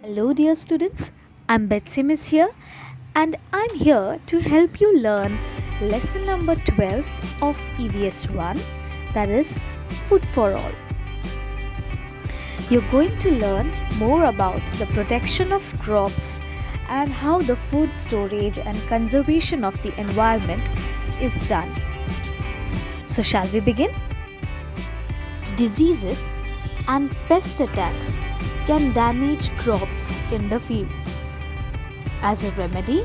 Hello, dear students. I'm Betsy Miss here, and I'm here to help you learn lesson number 12 of EVS 1, that is Food for All. You're going to learn more about the protection of crops and how the food storage and conservation of the environment is done. So, shall we begin? Diseases and pest attacks can damage crops in the fields. As a remedy,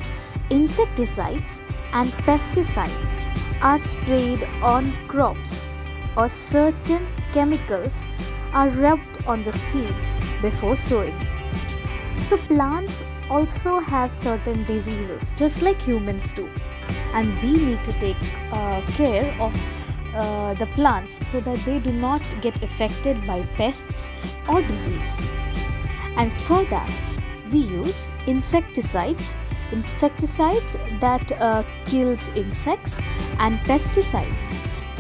insecticides and pesticides are sprayed on crops, or certain chemicals are rubbed on the seeds before sowing. So plants also have certain diseases just like humans do, and we need to take care of the plants so that they do not get affected by pests or disease. And for that we use insecticides that kills insects, and pesticides,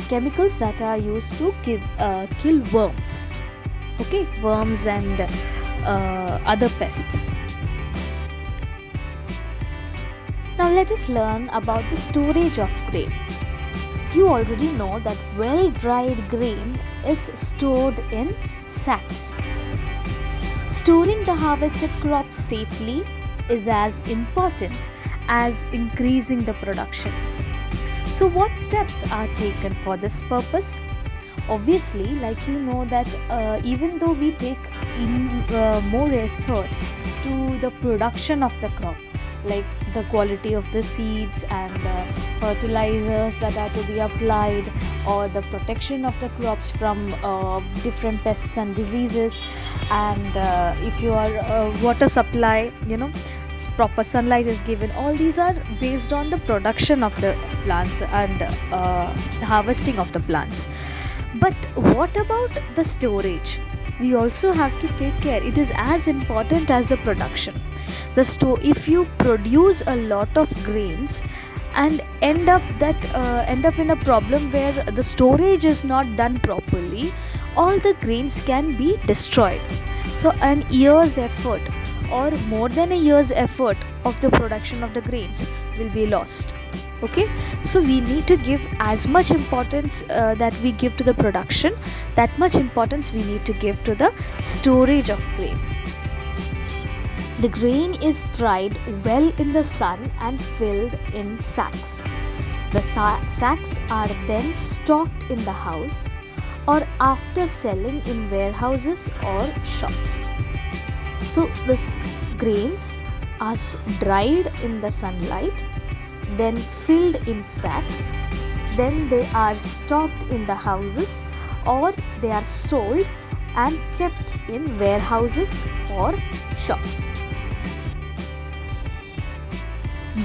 chemicals that are used to kill worms, worms and other pests. Now let us learn about the storage of grains. You already know that well-dried grain is stored in sacks. Storing the harvested crops safely is as important as increasing the production. So what steps are taken for this purpose? Obviously, like you know that even though we take more effort to the production of the crop, like the quality of the seeds and the fertilizers that are to be applied, or the protection of the crops from different pests and diseases, and if your water supply, proper sunlight is given, all these are based on the production of the plants and harvesting of the plants. But what about the storage? We also have to take care. It is as important as the production. If you produce a lot of grains and end up in a problem where the storage is not done properly, all the grains can be destroyed. So an year's effort or more than a year's effort of the production of the grains will be lost. So we need to give as much importance that we give to the production, that much importance we need to give to the storage of grain. The grain is dried well in the sun and filled in sacks. The sacks are then stocked in the house or after selling in warehouses or shops. So the grains are dried in the sunlight, then filled in sacks, then they are stocked in the houses, or they are sold and kept in warehouses or shops.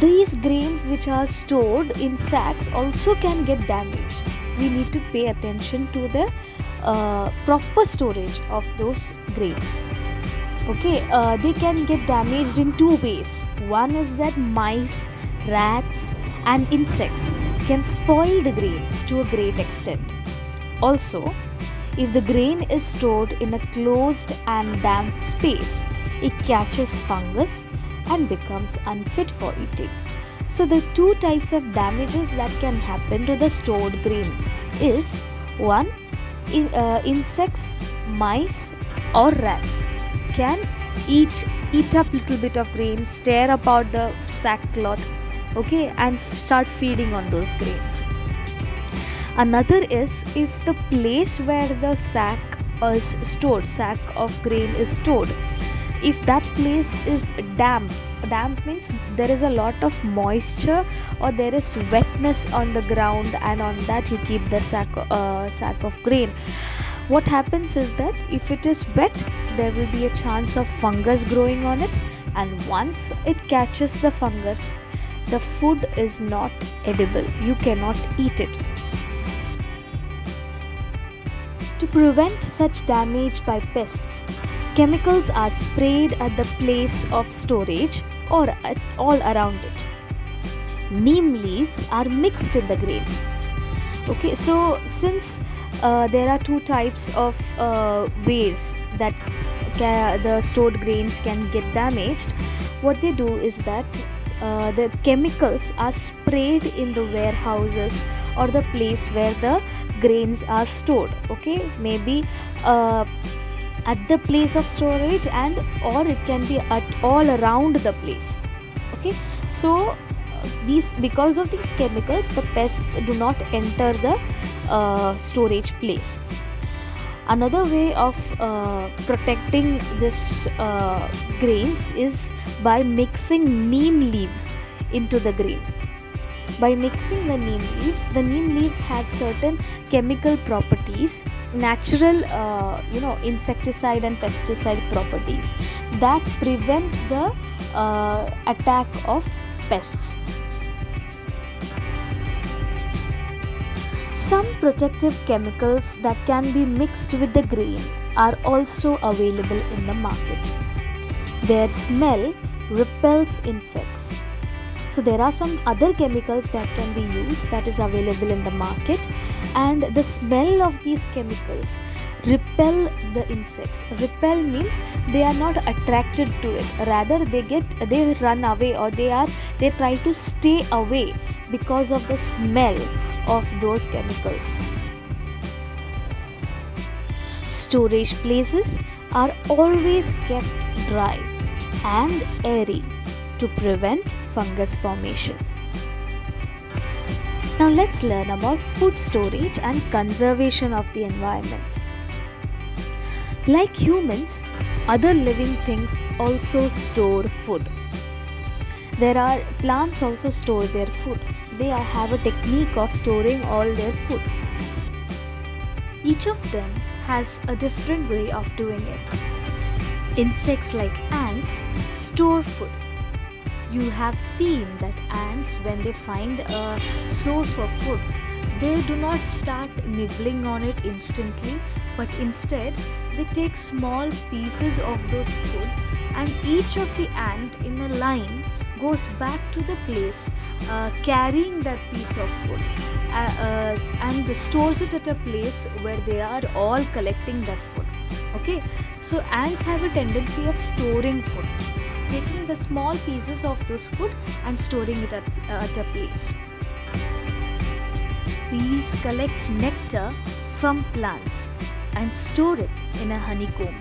These grains which are stored in sacks also can get damaged. We need to pay attention to the proper storage of those grains. They can get damaged in two ways. One is that mice, rats and insects can spoil the grain to a great extent. Also, if the grain is stored in a closed and damp space, it catches fungus and becomes unfit for eating. So the two types of damages that can happen to the stored grain is one, insects, mice or rats can eat up little bit of grains, tear apart the sackcloth, and start feeding on those grains. Another is if the place where the sack of grain is stored, if that place is damp means there is a lot of moisture or there is wetness on the ground, and on that you keep the sack of grain. What happens is that if it is wet, there will be a chance of fungus growing on it, and once it catches the fungus, the food is not edible. You cannot eat it. To prevent such damage by pests, chemicals are sprayed at the place of storage or all around it. Neem leaves are mixed in the grain. So since there are two types of ways that the stored grains can get damaged, what they do is that the chemicals are sprayed in the warehouses or the place where the grains are stored. Okay, maybe at the place of storage, and or it can be at all around the place. Okay, so these, because of these chemicals, the pests do not enter the storage place. Another way of protecting this grains is by mixing neem leaves into the grain. By mixing the neem leaves have certain chemical properties, natural insecticide and pesticide properties that prevent the attack of pests. Some protective chemicals that can be mixed with the grain are also available in the market. Their smell repels insects. So there are some other chemicals that can be used that is available in the market, and the smell of these chemicals repel the insects. Repel means they are not attracted to it, rather they run away, or they try to stay away because of the smell of those chemicals. Storage places are always kept dry and airy to prevent fungus formation. Now let's learn about food storage and conservation of the environment. Like humans, other living things also store food. There are plants also store their food. They have a technique of storing all their food. Each of them has a different way of doing it. Insects like ants store food. You have seen that ants, when they find a source of food, they do not start nibbling on it instantly, but instead they take small pieces of those food, and each of the ant in a line goes back to the place carrying that piece of food and stores it at a place where they are all collecting that food. Okay, so ants have a tendency of storing food, taking the small pieces of those food and storing it at a place. Bees collect nectar from plants and store it in a honeycomb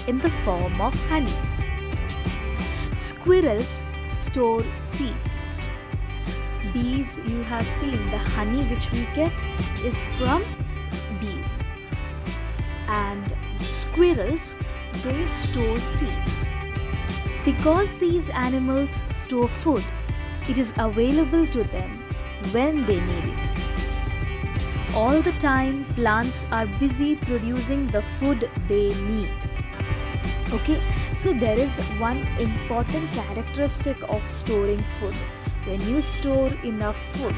in the form of honey. Squirrels store seeds. Bees, you have seen the honey which we get is from bees, and squirrels, they store seeds. Because these animals store food, it is available to them when they need it. All the time, plants are busy producing the food they need. Okay, so there is one important characteristic of storing food. When you store enough food,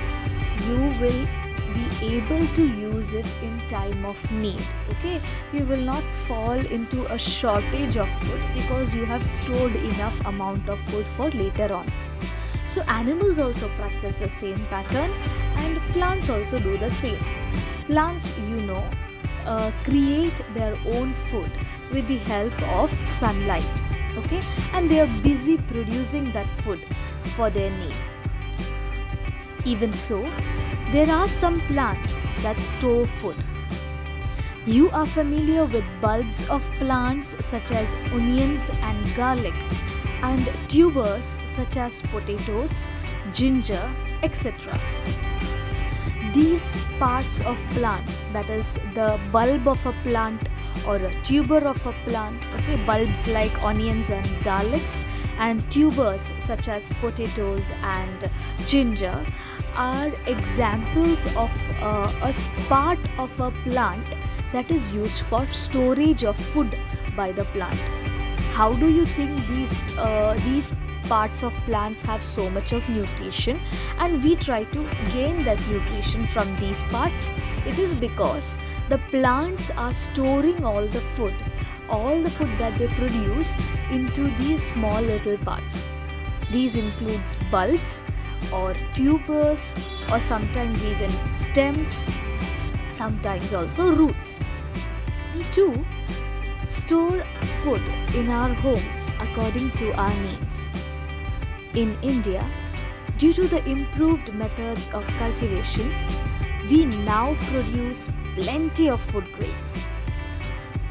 you will be able to use it in time of need. Okay, you will not fall into a shortage of food because you have stored enough amount of food for later on. So animals also practice the same pattern, and plants also do the same. Plants, create their own food with the help of sunlight. Okay, and they are busy producing that food for their need. Even so, there are some plants that store food. You are familiar with bulbs of plants such as onions and garlic, and tubers such as potatoes, ginger, etc. These parts of plants, that is the bulb of a plant or a tuber of a plant, okay, bulbs like onions and garlics, and tubers such as potatoes and ginger are examples of a part of a plant that is used for storage of food by the plant. How do you think these parts of plants have so much of nutrition, and we try to gain that nutrition from these parts? It is because the plants are storing all the food that they produce into these small little parts. These includes bulbs or tubers, or sometimes even stems, sometimes also roots. We too store food in our homes according to our needs. In India, due to the improved methods of cultivation, we now produce plenty of food grains.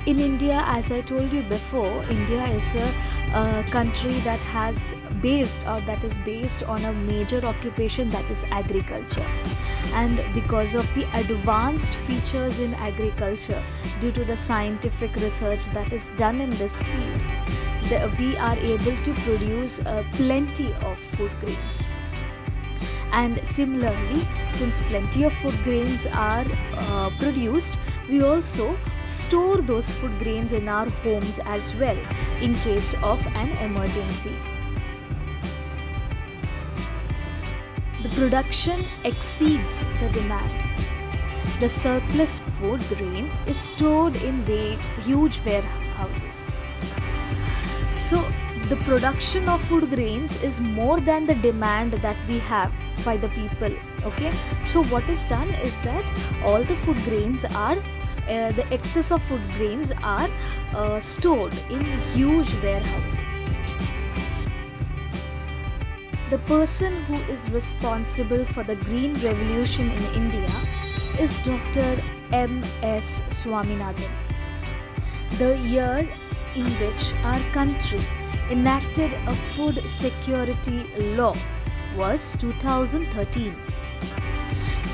In India, as I told you before, India is a country that is based on a major occupation, that is agriculture. And because of the advanced features in agriculture, due to the scientific research that is done in this field, we are able to produce plenty of food grains. And similarly, since plenty of food grains are produced, we also store those food grains in our homes as well in case of an emergency. The production exceeds the demand. The surplus food grain is stored in huge warehouses. So, the production of food grains is more than the demand that we have by the people. Okay, so what is done is that all the food grains are the excess of food grains are stored in huge warehouses. The person who is responsible for the Green Revolution in India is Dr. M.S. Swaminathan. The year in which our country enacted a food security law was 2013.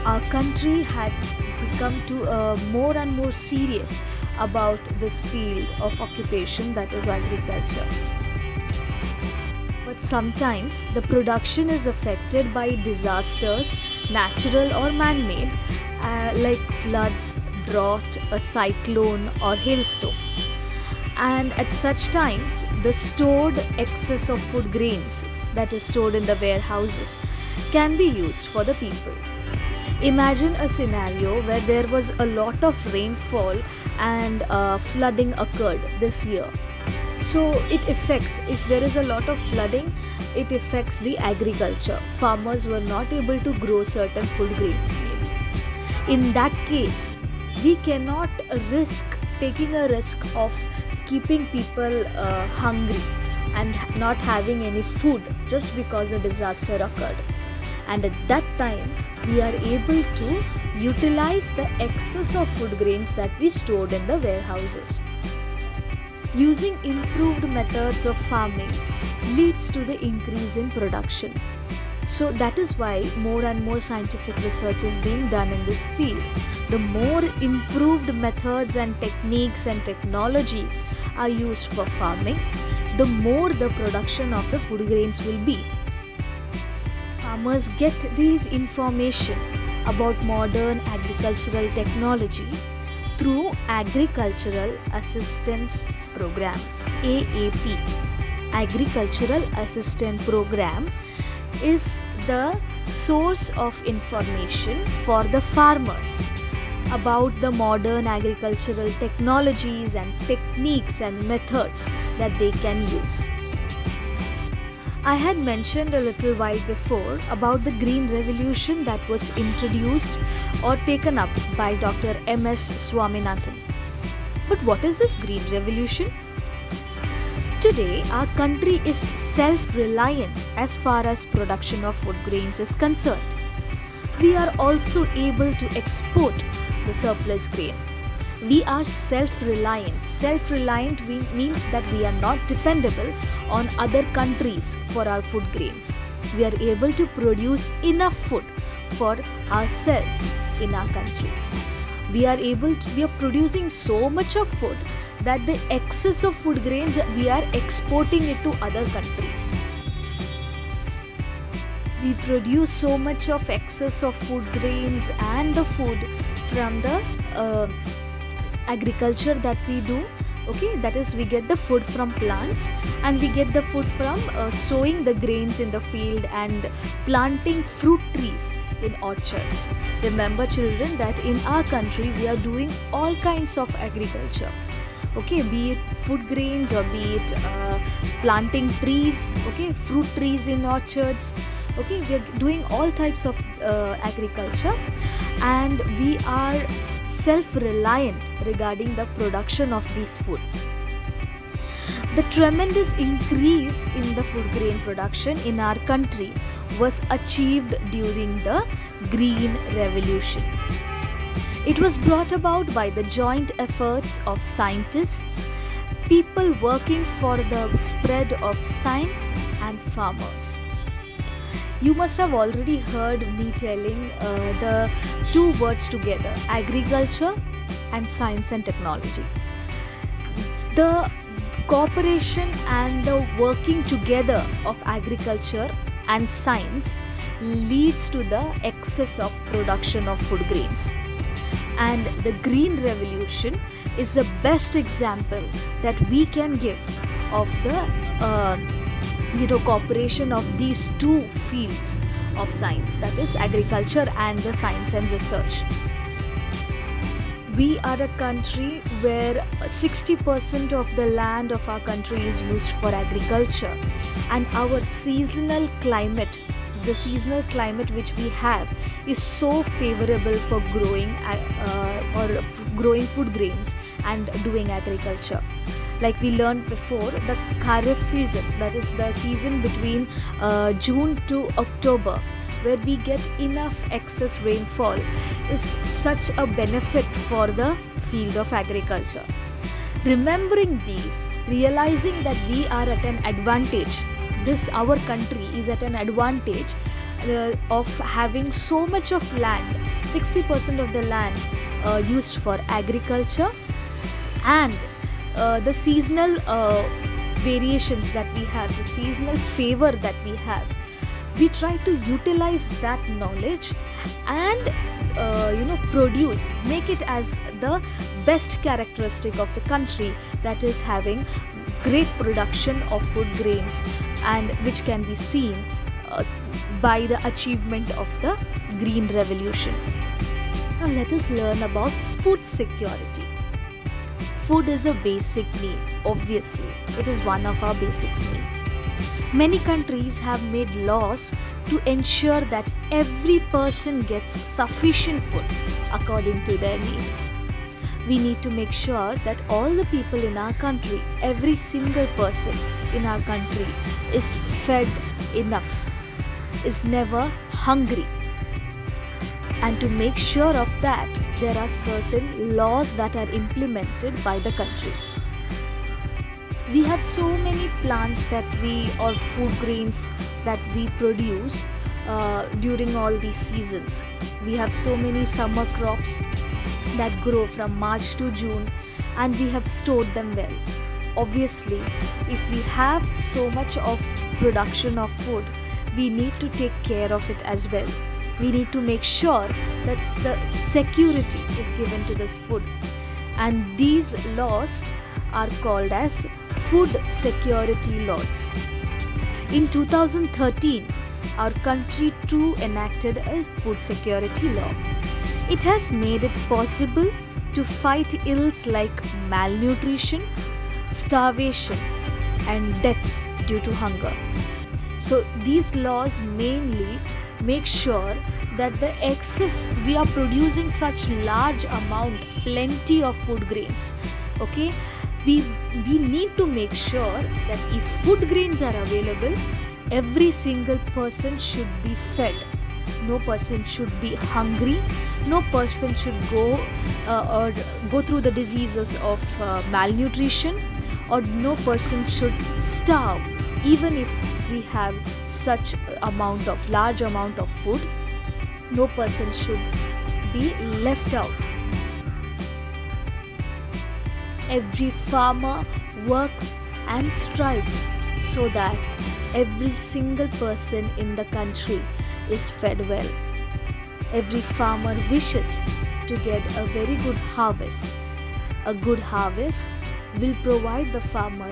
Our country had become more and more serious about this field of occupation, that is agriculture. But sometimes the production is affected by disasters, natural or man-made, like floods, drought, a cyclone or hailstorm. And at such times, the stored excess of food grains that is stored in the warehouses can be used for the people. Imagine a scenario where there was a lot of rainfall and flooding occurred this year. So if there is a lot of flooding, it affects the agriculture. Farmers were not able to grow certain food grains maybe. In that case, we cannot risk taking a risk of keeping people hungry and not having any food just because a disaster occurred. And at that time, we are able to utilize the excess of food grains that we stored in the warehouses. Using improved methods of farming leads to the increase in production. So that is why more and more scientific research is being done in this field. The more improved methods and techniques and technologies are used for farming, the more the production of the food grains will be. Farmers get these information about modern agricultural technology through Agricultural Assistance Program, AAP. Agricultural Assistance Program is the source of information for the farmers about the modern agricultural technologies and techniques and methods that they can use. I had mentioned a little while before about the Green Revolution that was introduced or taken up by Dr. M.S. Swaminathan. But what is this Green Revolution? Today, our country is self-reliant as far as production of food grains is concerned. We are also able to export the surplus grain. We are self-reliant. Self-reliant means that we are not dependable on other countries for our food grains. We are able to produce enough food for ourselves in our country. We are producing so much of food that the excess of food grains, we are exporting it to other countries. We produce so much of excess of food grains and the food from the agriculture that we do. Okay, that is, we get the food from plants and we get the food from sowing the grains in the field and planting fruit trees in orchards. Remember children that in our country we are doing all kinds of agriculture. Okay, be it food grains or be it planting trees, okay, fruit trees in orchards. Okay, we are doing all types of agriculture and we are self-reliant regarding the production of these food. The tremendous increase in the food grain production in our country was achieved during the Green Revolution. It was brought about by the joint efforts of scientists, people working for the spread of science, and farmers. You must have already heard me telling the two words together, agriculture and science and technology. The cooperation and the working together of agriculture and science leads to the excess of production of food grains. And the Green Revolution is the best example that we can give of the cooperation of these two fields of science, that is agriculture and the science and research. We are a country where 60% of the land of our country is used for agriculture, and our seasonal climate, the seasonal climate which we have, is so favorable for growing food grains and doing agriculture. Like we learned before, the Kharif season, that is the season between June to October, where we get enough excess rainfall, is such a benefit for the field of agriculture. Remembering these, realizing that we are at an advantage, our country is at an advantage of having so much of land, 60% of the land used for agriculture, and the seasonal variations that we have, the seasonal favor that we have, we try to utilize that knowledge and make it as the best characteristic of the country, that is having great production of food grains, and which can be seen by the achievement of the Green Revolution. Now let us learn about food security. Food is a basic need, obviously. It is one of our basic needs. Many countries have made laws to ensure that every person gets sufficient food according to their need. We need to make sure that all the people in our country, every single person in our country, is fed enough, is never hungry. And to make sure of that, there are certain laws that are implemented by the country. We have so many plants or food grains that we produce during all these seasons. We have so many summer crops that grow from March to June, and we have stored them well. Obviously, if we have so much of production of food, we need to take care of it as well. We need to make sure that the security is given to this food. And these laws are called as food security laws. In 2013, our country too enacted a food security law. It has made it possible to fight ills like malnutrition, starvation, and deaths due to hunger. So these laws mainly make sure that the excess, we are producing such large amount, plenty of food grains. Okay, we need to make sure that if food grains are available, every single person should be fed. No person should be hungry. No person should go through the diseases of malnutrition, or no person should starve. Even if we have such large amount of food, no person should be left out. Every farmer works and strives so that every single person in the country is fed well. Every farmer wishes to get a very good harvest. A good harvest will provide the farmer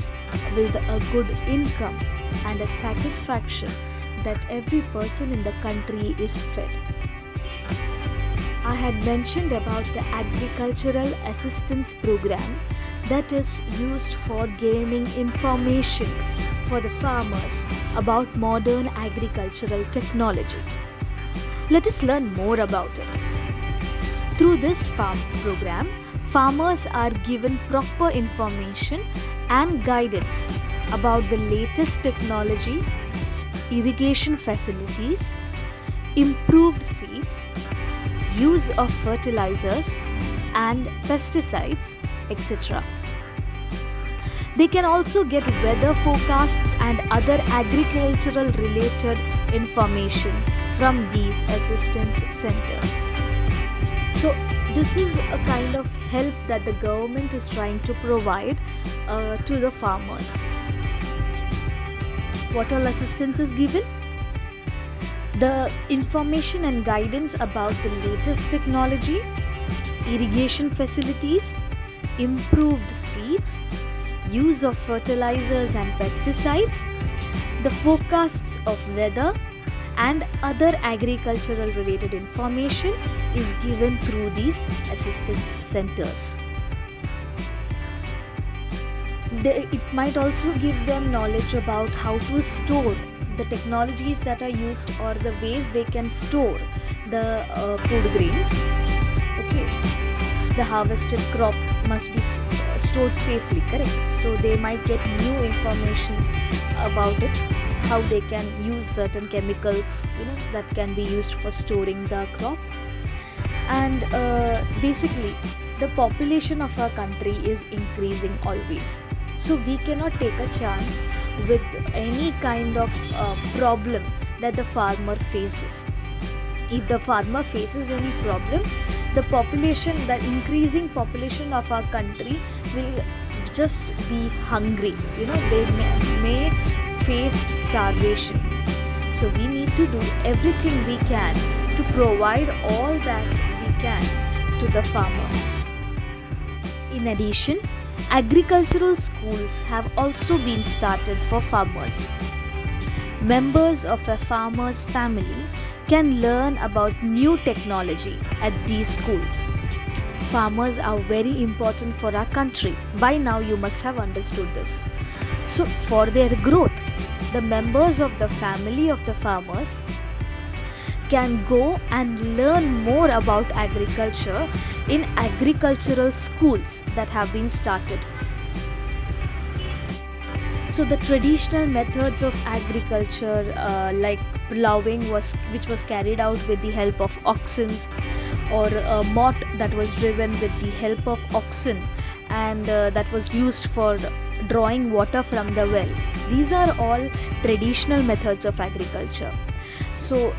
with a good income and a satisfaction that every person in the country is fed. I had mentioned about the Agricultural Assistance Program that is used for gaining information for the farmers about modern agricultural technology. Let us learn more about it. Through this farm program, farmers are given proper information and guidance about the latest technology, irrigation facilities, improved seeds, use of fertilizers and pesticides, etc. They can also get weather forecasts and other agricultural related information from these assistance centers. So, this is a kind of help that the government is trying to provide to the farmers. What all assistance is given? The information and guidance about the latest technology, irrigation facilities, improved seeds, use of fertilizers and pesticides, the forecasts of weather, and other agricultural related information is given through these assistance centers. It might also give them knowledge about how to store the technologies that are used or the ways they can store the food grains. Okay, the harvested crop must be stored safely, correct? So they might get new informations about it, how they can use certain chemicals, that can be used for storing the crop. And basically, the population of our country is increasing always. So we cannot take a chance with any kind of problem that the farmer faces. If the farmer faces any problem, the increasing population of our country will just be hungry. They may face starvation. So we need to do everything we can to provide all that we can to the farmers. In addition, agricultural schools have also been started for farmers. Members of a farmer's family can learn about new technology at these schools. Farmers are very important for our country. By now you must have understood this. So for their growth, the members of the family of the farmers can go and learn more about agriculture in agricultural schools that have been started. So the traditional methods of agriculture like ploughing which was carried out with the help of oxen, or a mott that was driven with the help of oxen, and that was used for drawing water from the well. These are all traditional methods of agriculture. So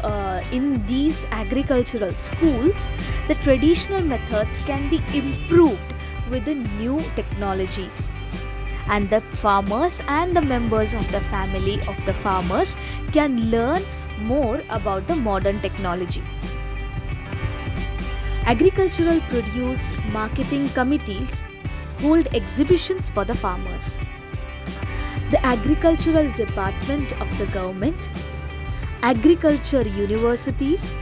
in these agricultural schools, the traditional methods can be improved with the new technologies, and the farmers and the members of the family of the farmers can learn more about the modern technology. Agricultural produce marketing committees hold exhibitions for the farmers. The agricultural department of the government, agriculture universities,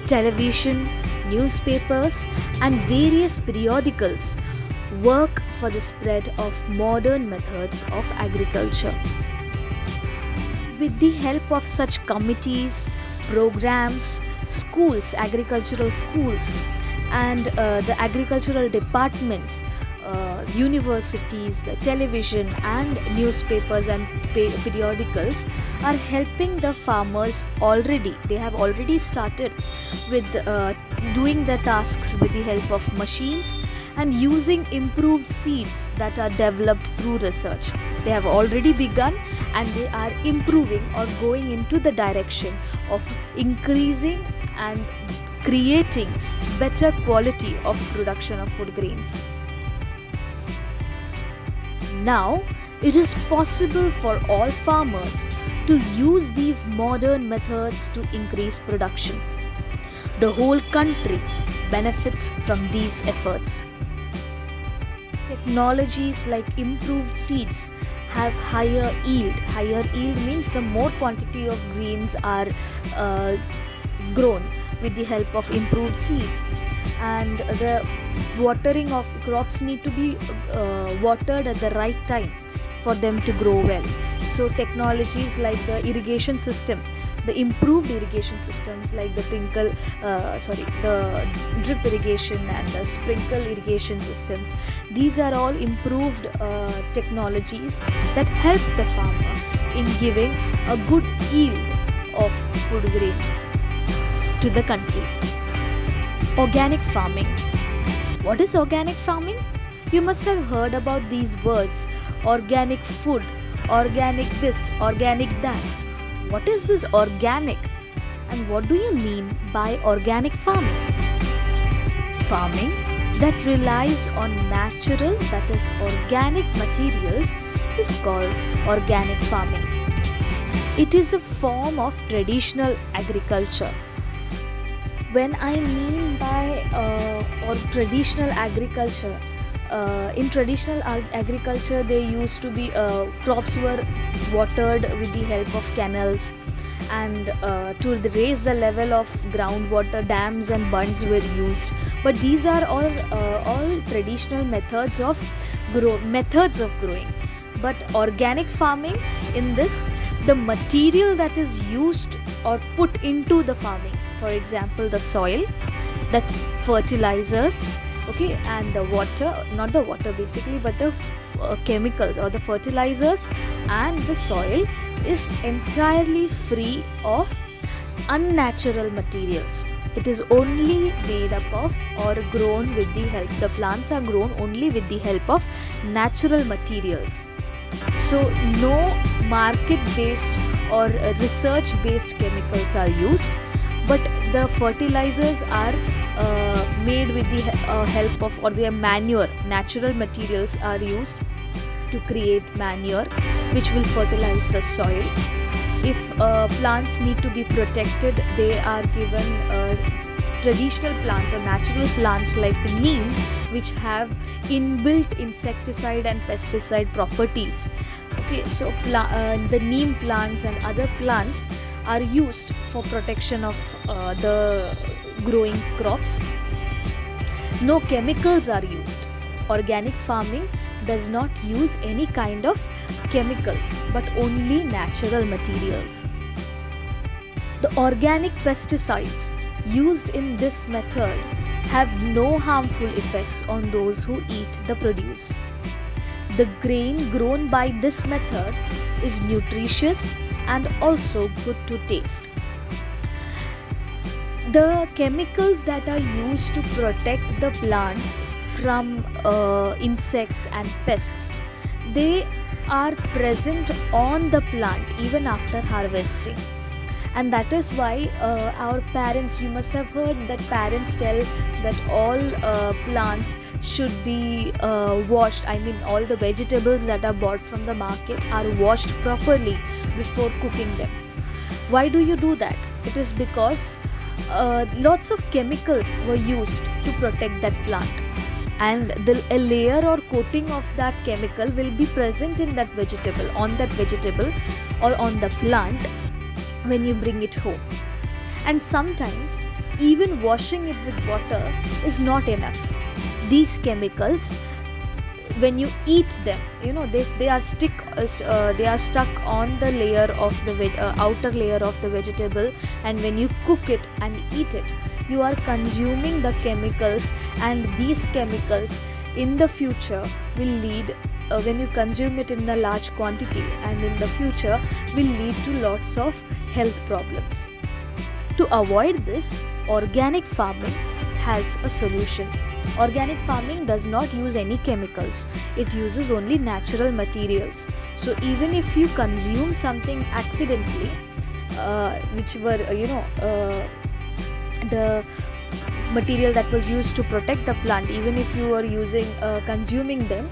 television, newspapers, and various periodicals work for the spread of modern methods of agriculture. With the help of such committees, programs, schools, agricultural schools, and the agricultural departments, universities, the television and newspapers and periodicals are helping the farmers already. They have already started with doing their tasks with the help of machines and using improved seeds that are developed through research. They have already begun, and they are improving or going into the direction of increasing and creating better quality of production of food grains. Now, it is possible for all farmers to use these modern methods to increase production. The whole country benefits from these efforts. Technologies like improved seeds have higher yield. Higher yield means the more quantity of grains are grown with the help of improved seeds, and the watering of crops need to be watered at the right time for them to grow well. So technologies like the irrigation system, the improved irrigation systems like the the drip irrigation and the sprinkle irrigation systems, these are all improved technologies that help the farmer in giving a good yield of food grains to the country. Organic farming. What is organic farming? You must have heard about these words: organic food, organic this, organic that. What is this organic? And what do you mean by organic farming? Farming that relies on natural, that is organic materials, is called organic farming. It is a form of traditional agriculture. When I mean by or traditional agriculture, in traditional agriculture there used to be crops were watered with the help of canals, and to raise the level of groundwater, dams and bunds were used. But these are all traditional methods of growing. But organic farming, in this, the material that is used or put into the farming, for example the soil, the fertilizers, okay, and the water, not the water basically, but the chemicals or the fertilizers and the soil, is entirely free of unnatural materials. It is only made up of or grown with the help, the plants are grown only with the help of natural materials. So no market based or research based chemicals are used, but the fertilizers are made with the help of, or their manure, natural materials are used to create manure which will fertilize the soil. If plants need to be protected, they are given traditional plants or natural plants like neem, which have inbuilt insecticide and pesticide properties. Okay, so the neem plants and other plants are used for protection of the growing crops. No chemicals are used. Organic farming does not use any kind of chemicals, but only natural materials. The organic pesticides used in this method have no harmful effects on those who eat the produce. The grain grown by this method is nutritious and also good to taste. The chemicals that are used to protect the plants from insects and pests, they are present on the plant even after harvesting. And that is why our parents, you must have heard that parents tell that all plants should be washed. I mean, all the vegetables that are bought from the market are washed properly before cooking them. Why do you do that? It is because lots of chemicals were used to protect that plant, and a layer or coating of that chemical will be present in that vegetable, or on the plant when you bring it home. And sometimes even washing it with water is not enough. These chemicals, when you eat them, they are stuck on the layer of the outer layer of the vegetable, and when you cook it and eat it, you are consuming the chemicals, and these chemicals in the future will lead, when you consume it in a large quantity, and in the future will lead to lots of health problems. To avoid this, organic farming has a solution. Organic farming does not use any chemicals. It uses only natural materials. So even if you consume something accidentally, which were the material that was used to protect the plant, even if you are consuming them,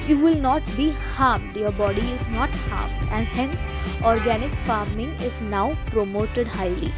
you will not be harmed. Your body is not harmed, and hence organic farming is now promoted highly.